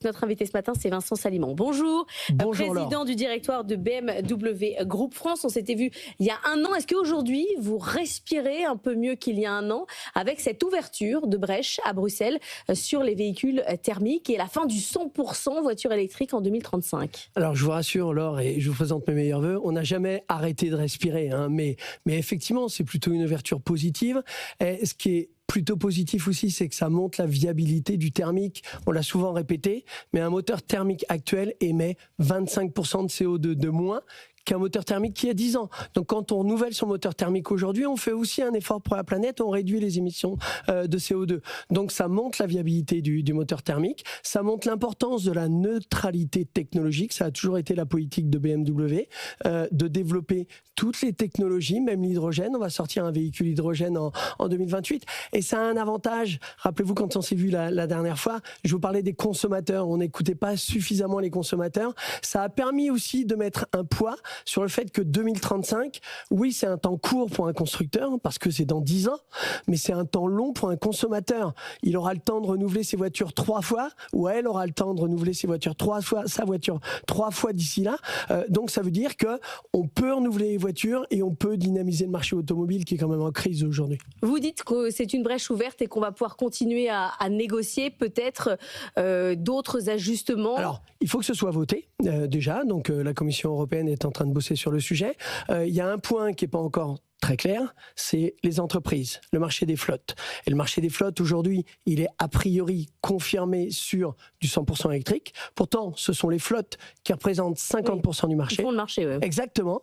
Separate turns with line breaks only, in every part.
Notre invité ce matin, c'est Vincent Salimon. Bonjour,
Bonjour
président
Laure.
du directoire de BMW Group France. On s'était vu il y a un an. Est-ce qu'aujourd'hui, vous respirez un peu mieux qu'il y a un an avec cette ouverture de brèche à Bruxelles sur les véhicules thermiques et la fin du 100% voiture électrique en 2035 ?
Alors je vous rassure Laure et je vous présente mes meilleurs vœux. On n'a jamais arrêté de respirer, mais effectivement c'est plutôt une ouverture positive. Et ce qui est plutôt positif aussi, c'est que ça montre la viabilité du thermique. On l'a souvent répété, mais un moteur thermique actuel émet 25% de CO2 de moins qu'un moteur thermique qui a 10 ans. Donc quand on renouvelle son moteur thermique aujourd'hui, on fait aussi un effort pour la planète, on réduit les émissions de CO2. Donc ça montre la viabilité du moteur thermique, ça montre l'importance de la neutralité technologique, ça a toujours été la politique de BMW, de développer toutes les technologies, même l'hydrogène. On va sortir un véhicule hydrogène en 2028. Et ça a un avantage. Rappelez-vous, quand on s'est vu la dernière fois, je vous parlais des consommateurs. On n'écoutait pas suffisamment les consommateurs. Ça a permis aussi de mettre un poids sur le fait que 2035, oui, c'est un temps court pour un constructeur, parce que c'est dans 10 ans, mais c'est un temps long pour un consommateur. Il aura le temps de renouveler ses voitures 3 fois, ou elle aura le temps de renouveler ses voitures 3 fois, sa voiture 3 fois d'ici là. Donc ça veut dire qu'on peut renouveler les voitures et on peut dynamiser le marché automobile qui est quand même en crise aujourd'hui.
Vous dites que c'est une brèche ouverte et qu'on va pouvoir continuer à négocier peut-être d'autres ajustements.
Alors, il faut que ce soit voté déjà, donc la Commission européenne est en train de bosser sur le sujet. Il y a un point qui n'est pas encore très clair, c'est les entreprises, le marché des flottes. Et le marché des flottes, aujourd'hui, il est a priori confirmé sur du 100% électrique. Pourtant, ce sont les flottes qui représentent 50% du marché.
Ils font le marché, oui.
Exactement.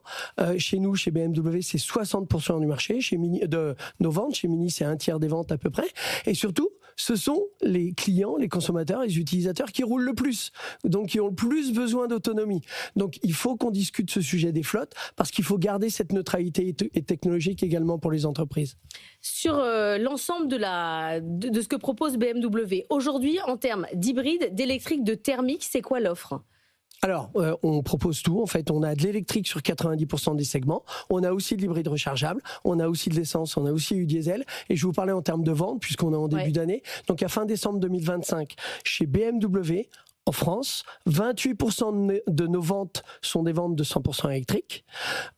Chez nous, chez BMW, c'est 60% du marché. Chez Mini, de nos ventes, chez Mini, c'est un tiers des ventes à peu près. Et surtout, ce sont les clients, les consommateurs, les utilisateurs qui roulent le plus, donc qui ont le plus besoin d'autonomie. Donc, il faut qu'on discute ce sujet des flottes parce qu'il faut garder cette neutralité et technologique également pour les entreprises.
Sur l'ensemble de ce que propose BMW, aujourd'hui, en termes d'hybride, d'électrique, de thermique, c'est quoi l'offre ?
Alors, on propose tout. En fait, on a de l'électrique sur 90% des segments. On a aussi de l'hybride rechargeable. On a aussi de l'essence. On a aussi du diesel. Et je vous parlais en termes de vente, puisqu'on est en début d'année. Donc, à fin décembre 2025, chez BMW, en France, 28% de nos ventes sont des ventes de 100% électriques.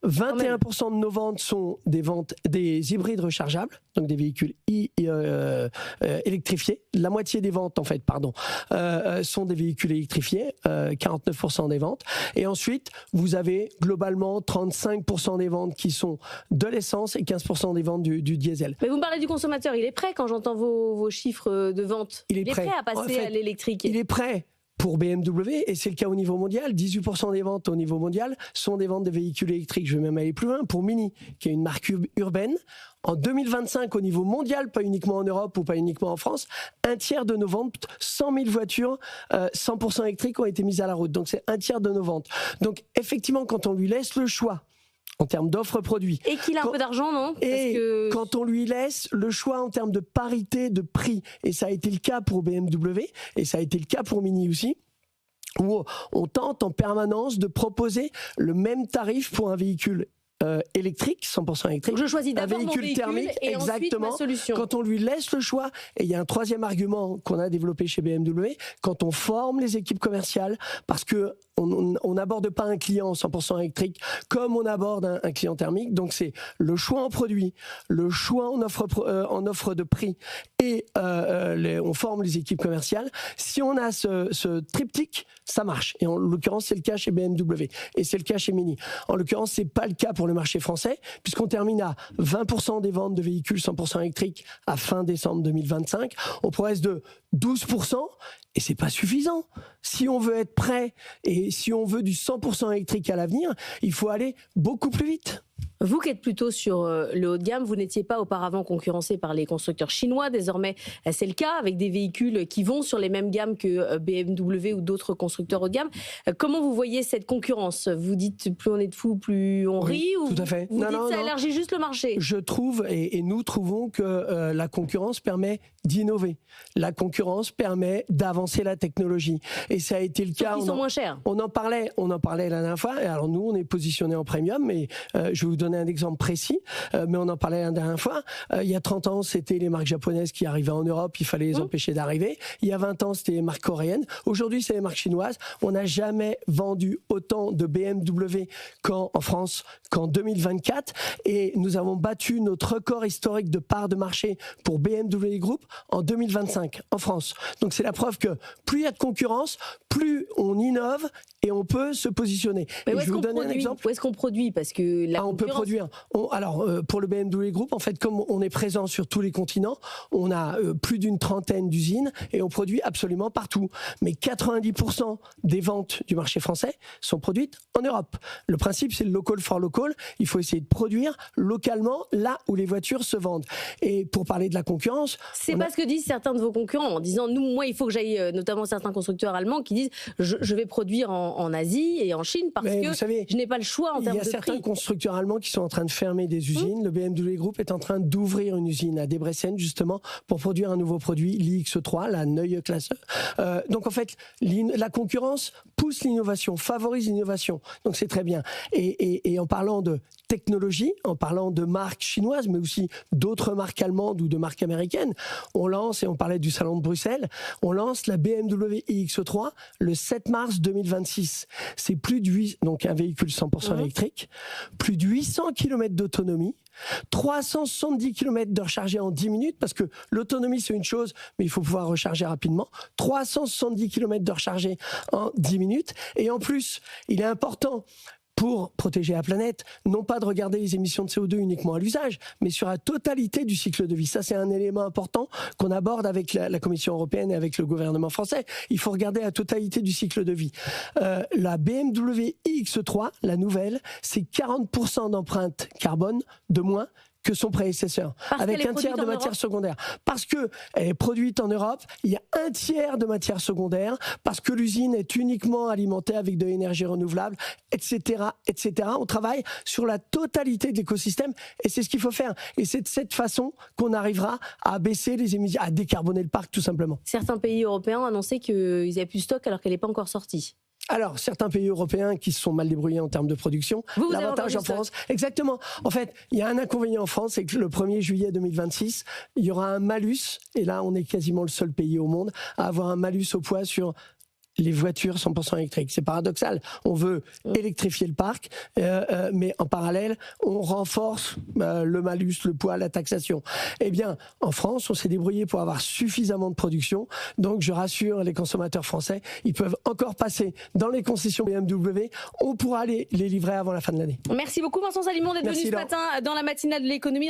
21% de nos ventes sont des hybrides rechargeables, donc des véhicules électrifiés. La moitié des ventes, sont des véhicules électrifiés, 49% des ventes. Et ensuite, vous avez globalement 35% des ventes qui sont de l'essence et 15% des ventes du diesel.
Mais vous me parlez du consommateur, il est prêt quand j'entends vos chiffres de vente. Il est prêt à passer à l'électrique.
Il est prêt. Pour BMW, et c'est le cas au niveau mondial, 18% des ventes au niveau mondial sont des ventes de véhicules électriques. Je vais même aller plus loin. Pour Mini, qui est une marque urbaine, en 2025, au niveau mondial, pas uniquement en Europe ou pas uniquement en France, un tiers de nos ventes, 100 000 voitures 100% électriques ont été mises à la route. Donc c'est un tiers de nos ventes. Donc effectivement, quand on lui laisse le choix, en termes d'offres produits.
Et qu'il a un peu d'argent, non ?
Quand on lui laisse le choix en termes de parité de prix, et ça a été le cas pour BMW, et ça a été le cas pour Mini aussi, où on tente en permanence de proposer le même tarif pour un véhicule électrique, 100% électrique.
Donc je choisis d'abord mon véhicule
thermique,
et
exactement,
ensuite ma solution.
Quand on lui laisse le choix, et il y a un troisième argument qu'on a développé chez BMW, quand on forme les équipes commerciales, parce que on n'aborde pas un client 100% électrique comme on aborde un client thermique. Donc c'est le choix en produit, le choix en offre de prix et on forme les équipes commerciales. Si on a ce triptyque, ça marche. Et en l'occurrence, c'est le cas chez BMW et c'est le cas chez Mini. En l'occurrence, c'est pas le cas pour le marché français puisqu'on termine à 20% des ventes de véhicules 100% électriques à fin décembre 2025. On progresse de 12%. Et c'est pas suffisant. Si on veut être prêt et si on veut du 100% électrique à l'avenir, il faut aller beaucoup plus vite.
Vous qui êtes plutôt sur le haut de gamme, vous n'étiez pas auparavant concurrencé par les constructeurs chinois. Désormais, c'est le cas avec des véhicules qui vont sur les mêmes gammes que BMW ou d'autres constructeurs haut de gamme. Comment vous voyez cette concurrence ? Vous dites plus on est de fous, plus on rit, ou
tout à fait.
Vous dites ça élargit juste le marché ?
Je trouve, et nous trouvons que la concurrence permet d'innover. La concurrence permet d'avancer la technologie. Et ça a été le cas.
Ils sont moins chers.
On en parlait la dernière fois. Et alors nous, on est positionné en premium, mais je vais vous donner donner un exemple précis, mais on en parlait la dernière fois. Il y a 30 ans, c'était les marques japonaises qui arrivaient en Europe, il fallait les empêcher d'arriver. Il y a 20 ans, c'était les marques coréennes. Aujourd'hui, c'est les marques chinoises. On n'a jamais vendu autant de BMW en France qu'en 2024. Et nous avons battu notre record historique de part de marché pour BMW Group en 2025 en France. Donc c'est la preuve que plus il y a de concurrence, plus on innove et on peut se positionner.
Mais
et je vais vous donner un exemple.
Où est-ce qu'on produit? Parce que la
on peut produire. Alors, pour le BMW Group, en fait, comme on est présent sur tous les continents, on a plus d'une trentaine d'usines et on produit absolument partout. Mais 90% des ventes du marché français sont produites en Europe. Le principe, c'est le local for local. Il faut essayer de produire localement là où les voitures se vendent. Et pour parler de la concurrence...
C'est pas ce que disent certains de vos concurrents en disant, moi, il faut que j'aille, notamment certains constructeurs allemands qui disent, je vais produire en Asie et en Chine parce que je n'ai pas le choix en termes de prix.
Il y a certains constructeurs allemands qui sont en train de fermer des usines. Le BMW Group est en train d'ouvrir une usine à Debrecen justement pour produire un nouveau produit, l'IX3, la Neue Klasse. Donc en fait, la concurrence pousse l'innovation, favorise l'innovation. Donc c'est très bien. Et en parlant de technologie, en parlant de marques chinoises, mais aussi d'autres marques allemandes ou de marques américaines, on lance, et on parlait du salon de Bruxelles, on lance la BMW iX3 le 7 mars 2026. C'est plus de 8, donc un véhicule 100% électrique, plus de 800 km d'autonomie, 370 km de recharger en 10 minutes, parce que l'autonomie c'est une chose, mais il faut pouvoir recharger rapidement. 370 km de recharger en 10 minutes. Et en plus, il est important pour protéger la planète, non pas de regarder les émissions de CO2 uniquement à l'usage, mais sur la totalité du cycle de vie. Ça, c'est un élément important qu'on aborde avec la Commission européenne et avec le gouvernement français. Il faut regarder la totalité du cycle de vie. La BMW iX3, la nouvelle, c'est 40% d'empreinte carbone de moins que son prédécesseur, avec un tiers de matières secondaires. Parce qu'elle est produite en Europe, il y a un tiers de matières secondaires, parce que l'usine est uniquement alimentée avec de l'énergie renouvelable, etc., etc. On travaille sur la totalité de l'écosystème, et c'est ce qu'il faut faire. Et c'est de cette façon qu'on arrivera à baisser les émissions, à décarboner le parc, tout simplement.
Certains pays européens ont annoncé qu'ils n'avaient plus de stock alors qu'elle n'est pas encore sortie.
Alors, certains pays européens qui se sont mal débrouillés en termes de production. L'avantage en France, exactement. En fait, il y a un inconvénient en France, c'est que le 1er juillet 2026, il y aura un malus, et là, on est quasiment le seul pays au monde à avoir un malus au poids sur les voitures 100% électriques. C'est paradoxal. On veut électrifier le parc, mais en parallèle, on renforce le malus, le poids, la taxation. Eh bien, en France, on s'est débrouillé pour avoir suffisamment de production. Donc, je rassure les consommateurs français, ils peuvent encore passer dans les concessions BMW. On pourra les livrer avant la fin de l'année.
Merci beaucoup, Vincent Salimon, d'être venu ce matin dans la matinale de l'économie.